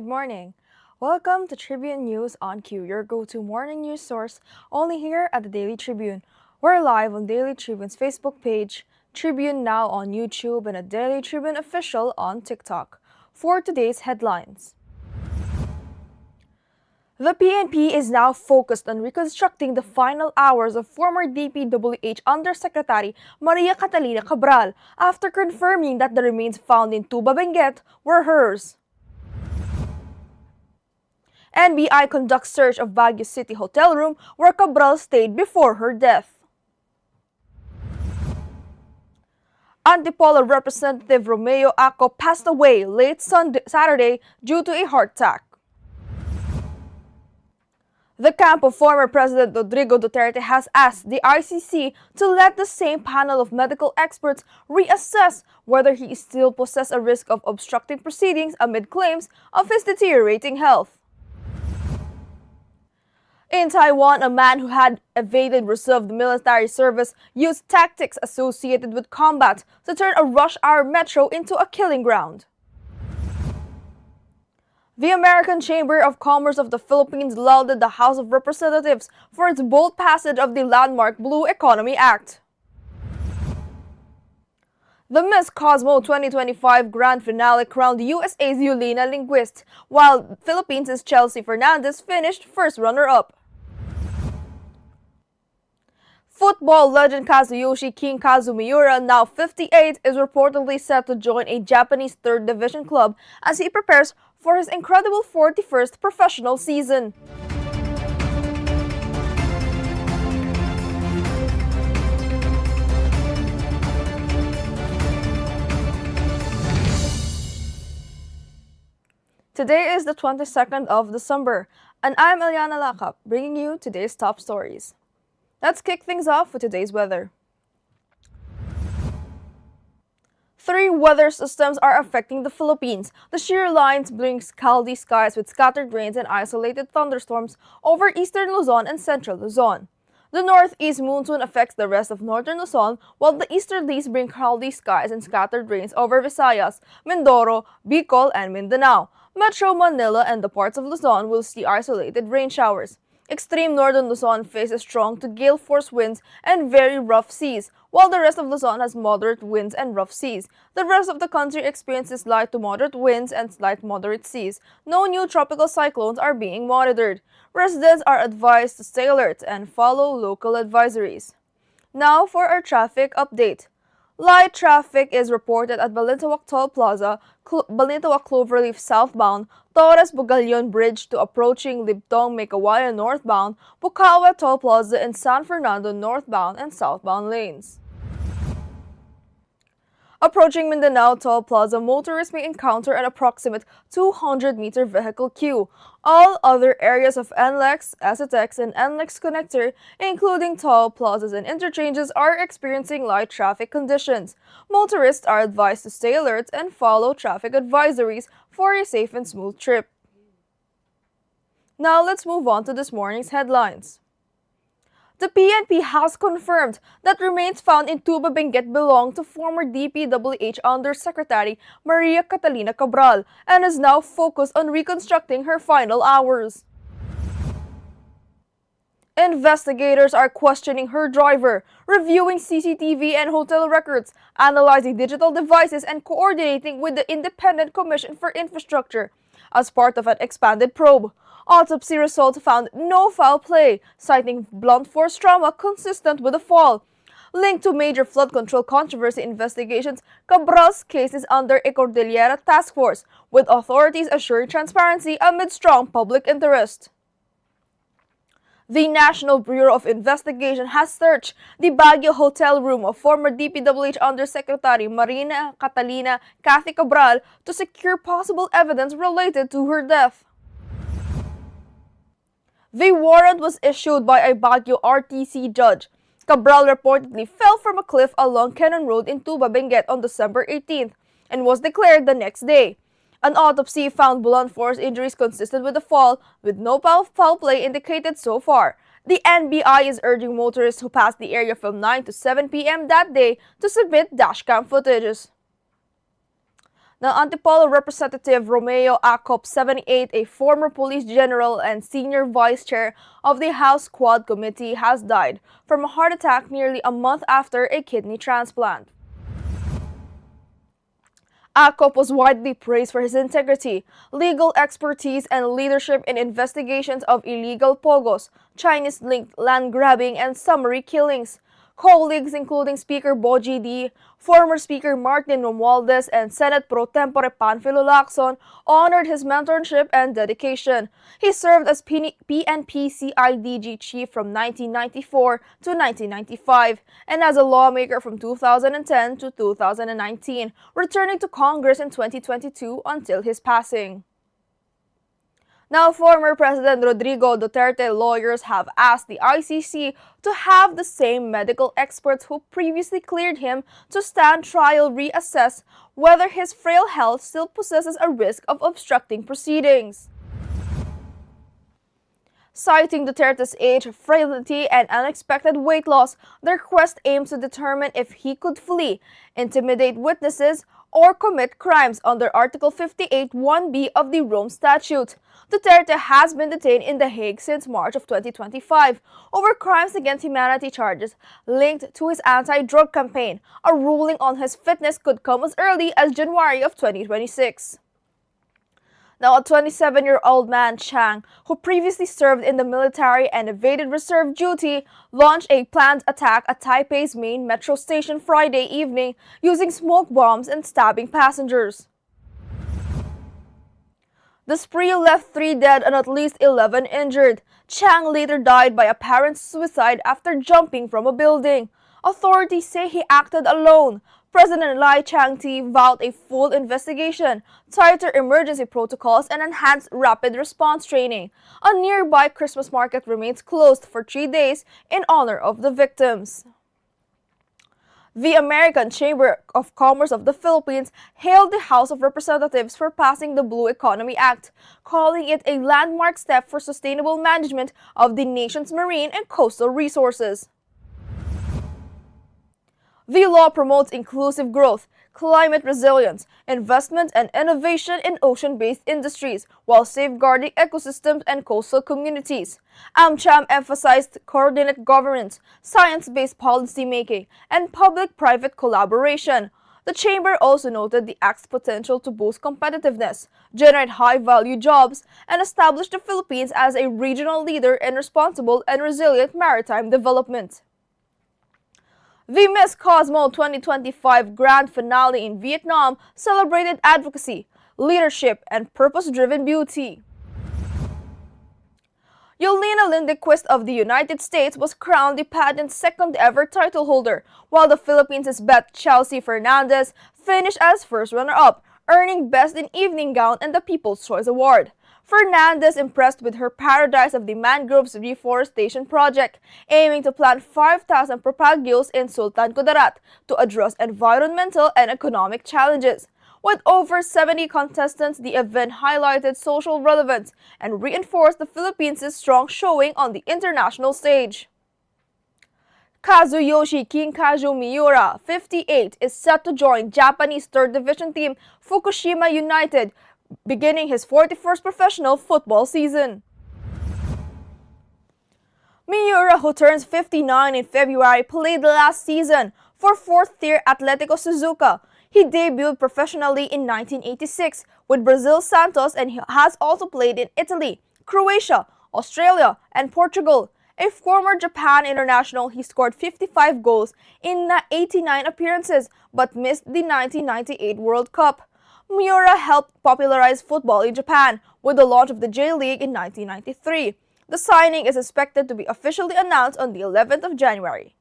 morning. Welcome to Tribune News on Q, your go-to morning news source, only here at the Daily Tribune. We're live on Daily Tribune's Facebook page, Tribune Now on YouTube, and a Daily Tribune Official on TikTok. For today's headlines. The PNP is now focused on reconstructing the final hours of former DPWH Undersecretary Maria Catalina Cabral after confirming that the remains found in Tuba Benguet were hers. NBI conducts search of Baguio City hotel room where Cabral stayed before her death. Antipolo Representative Romeo Aco passed away late Saturday due to a heart attack. The camp of former President Rodrigo Duterte has asked the ICC to let the same panel of medical experts reassess whether he still possesses a risk of obstructing proceedings amid claims of his deteriorating health. In Taiwan, a man who had evaded reserve military service used tactics associated with combat to turn a rush hour metro into a killing ground. The American Chamber of Commerce of the Philippines lauded the House of Representatives for its bold passage of the landmark Blue Economy Act. The Miss Cosmo 2025 Grand Finale crowned USA's Eliana Linguist, while Philippines' Chelsea Fernandez finished first runner-up. Football legend Kazuyoshi King Kazumiura, now 58, is reportedly set to join a Japanese 3rd Division club as he prepares for his incredible 41st professional season. Today is the 22nd of December, and I'm Eliana Lacap, bringing you today's top stories. Let's kick things off with today's weather. 3 weather systems are affecting the Philippines. The shear lines bring cloudy skies with scattered rains and isolated thunderstorms over eastern Luzon and central Luzon. The northeast monsoon affects the rest of northern Luzon, while the easterlies bring cloudy skies and scattered rains over Visayas, Mindoro, Bicol, and Mindanao. Metro Manila and the parts of Luzon will see isolated rain showers. Extreme northern Luzon faces strong to gale-force winds and very rough seas, while the rest of Luzon has moderate winds and rough seas. The rest of the country experiences light to moderate winds and slight moderate seas. No new tropical cyclones are being monitored. Residents are advised to stay alert and follow local advisories. Now for our traffic update. Light traffic is reported at Balintawak Toll Plaza, Balintawak Cloverleaf southbound, Torres Bugalyon Bridge to approaching Libtong Mekawayan northbound, Bukawa Toll Plaza and San Fernando northbound and southbound lanes. Approaching Mindanao Toll Plaza, motorists may encounter an approximate 200-meter vehicle queue. All other areas of NLEX, SATEX, and NLEX connector, including toll plazas and interchanges, are experiencing light traffic conditions. Motorists are advised to stay alert and follow traffic advisories for a safe and smooth trip. Now let's move on to this morning's headlines. The PNP has confirmed that remains found in Tuba Benguet belong to former DPWH Undersecretary Maria Catalina Cabral and is now focused on reconstructing her final hours. Investigators are questioning her driver, reviewing CCTV and hotel records, analyzing digital devices, and coordinating with the Independent Commission for Infrastructure as part of an expanded probe. Autopsy results found no foul play, citing blunt force trauma consistent with the fall. Linked to major flood control controversy investigations, Cabral's case is under a Cordillera task force, with authorities assuring transparency amid strong public interest. The National Bureau of Investigation has searched the Baguio hotel room of former DPWH Undersecretary Maria Catalina Cathy Cabral to secure possible evidence related to her death. The warrant was issued by a Baguio RTC judge. Cabral reportedly fell from a cliff along Cannon Road in Tuba Benguet on December 18th and was declared the next day. An autopsy found blunt force injuries consistent with the fall, with no foul play indicated so far. The NBI is urging motorists who passed the area from 9 to 7 p.m. that day to submit dashcam footages. Now, Antipolo Representative Romeo Acop, 78, a former police general and senior vice chair of the House Quad Committee, has died from a heart attack nearly a month after a kidney transplant. Acop was widely praised for his integrity, legal expertise, and leadership in investigations of illegal pogos, Chinese-linked land grabbing, and summary killings. Colleagues including Speaker Boji D, former Speaker Martin Romualdez, and Senate Pro Tempore Panfilo Lacson honored his mentorship and dedication. He served as PNP CIDG chief from 1994 to 1995 and as a lawmaker from 2010 to 2019, returning to Congress in 2022 until his passing. Now, former President Rodrigo Duterte lawyers have asked the ICC to have the same medical experts who previously cleared him to stand trial reassess whether his frail health still possesses a risk of obstructing proceedings. Citing Duterte's age, frailty, and unexpected weight loss, the request aims to determine if he could flee, intimidate witnesses, or commit crimes under Article 58 1B of the Rome Statute. Duterte has been detained in The Hague since March of 2025 over crimes against humanity charges linked to his anti-drug campaign. A ruling on his fitness could come as early as January of 2026. Now, a 27-year-old man, Chang, who previously served in the military and evaded reserve duty, launched a planned attack at Taipei's main metro station Friday evening using smoke bombs and stabbing passengers. The spree left 3 dead and at least 11 injured. Chang later died by apparent suicide after jumping from a building. Authorities say he acted alone. President Lai Chang-te vowed a full investigation, tighter emergency protocols, and enhanced rapid response training. A nearby Christmas market remains closed for 3 days in honor of the victims. The American Chamber of Commerce of the Philippines hailed the House of Representatives for passing the Blue Economy Act, calling it a landmark step for sustainable management of the nation's marine and coastal resources. The law promotes inclusive growth, climate resilience, investment, and innovation in ocean-based industries while safeguarding ecosystems and coastal communities. AmCham emphasized coordinate governance, science-based policymaking, and public-private collaboration. The Chamber also noted the Act's potential to boost competitiveness, generate high-value jobs, and establish the Philippines as a regional leader in responsible and resilient maritime development. The Miss Cosmo 2025 Grand Finale in Vietnam celebrated advocacy, leadership, and purpose-driven beauty. Yelena Lindquist of the United States was crowned the pageant's second-ever title holder, while the Philippines' Beth Chelsea Fernandez finished as first runner-up, earning Best in Evening Gown and the People's Choice Award. Fernandez impressed with her Paradise of the Mangroves Reforestation Project, aiming to plant 5,000 propagules in Sultan Kudarat to address environmental and economic challenges. With over 70 contestants, the event highlighted social relevance and reinforced the Philippines' strong showing on the international stage. Kazuyoshi Kinkaju Miura, 58, is set to join Japanese 3rd Division team Fukushima United, beginning his 41st professional football season. Miura, who turns 59 in February, played last season for 4th-tier Atletico Suzuka. He debuted professionally in 1986 with Brazil Santos and he has also played in Italy, Croatia, Australia, and Portugal. A former Japan international, he scored 55 goals in 89 appearances but missed the 1998 World Cup. Miura helped popularize football in Japan with the launch of the J-League in 1993. The signing is expected to be officially announced on the 11th of January.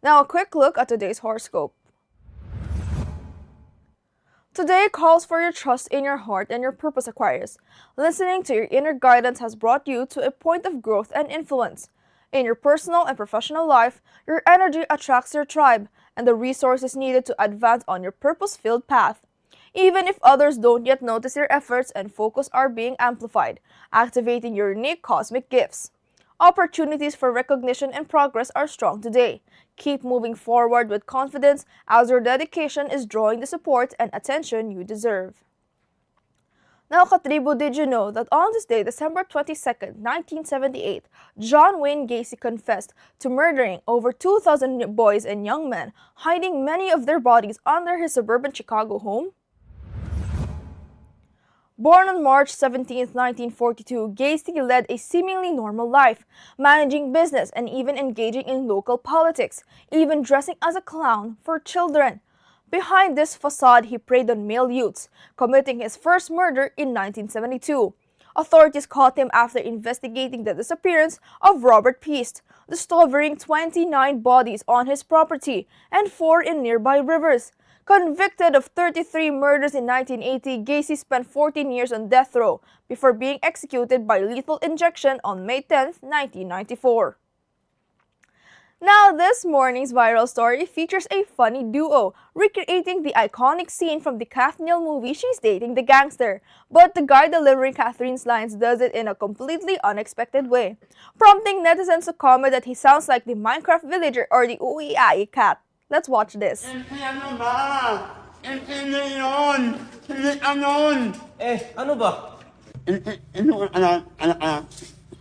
Now a quick look at today's horoscope. Today calls for your trust in your heart and your purpose, Aquarius. Listening to your inner guidance has brought you to a point of growth and influence. In your personal and professional life, your energy attracts your tribe and the resources needed to advance on your purpose-filled path. Even if others don't yet notice your efforts and focus are being amplified, activating your unique cosmic gifts. Opportunities for recognition and progress are strong today. Keep moving forward with confidence as your dedication is drawing the support and attention you deserve. Now, Katribo, did you know that on this day, December 22nd, 1978, John Wayne Gacy confessed to murdering over 2,000 boys and young men, hiding many of their bodies under his suburban Chicago home? Born on March 17, 1942, Gacy led a seemingly normal life, managing business and even engaging in local politics, even dressing as a clown for children. Behind this facade, he preyed on male youths, committing his first murder in 1972. Authorities caught him after investigating the disappearance of Robert Peast, discovering 29 bodies on his property and 4 in nearby rivers. Convicted of 33 murders in 1980, Gacy spent 14 years on death row before being executed by lethal injection on May 10, 1994. Now, this morning's viral story features a funny duo, recreating the iconic scene from the Kath Neal movie She's Dating the Gangster. But the guy delivering Catherine's lines does it in a completely unexpected way, prompting netizens to comment that he sounds like the Minecraft villager or the Uiai cat. Let's watch this. Ano ba? Hindi yun! Hindi anon! Ano ba?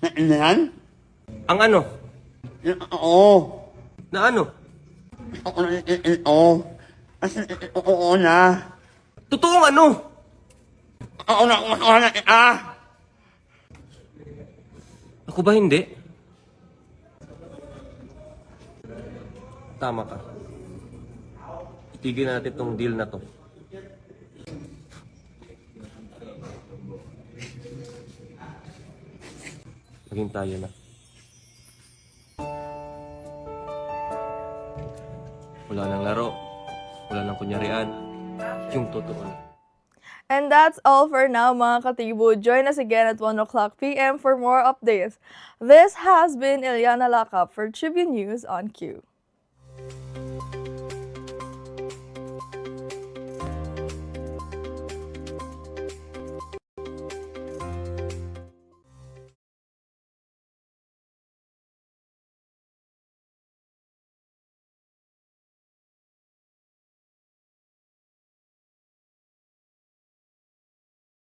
Hindi yan? Ang ano? Oo. Na ano? Oo. Oo na. Totoong ano? Oo na kita. Ako ba hindi? Tama ka. Itigil natin tong deal na to. Maging tayo na. Wala nang laro. Wala nang kunyarian. Yung totoo na. And that's all for now, mga katibo. Join us again at 1 o'clock p.m. for more updates. This has been Eliana Lacap for Tribune News on Q.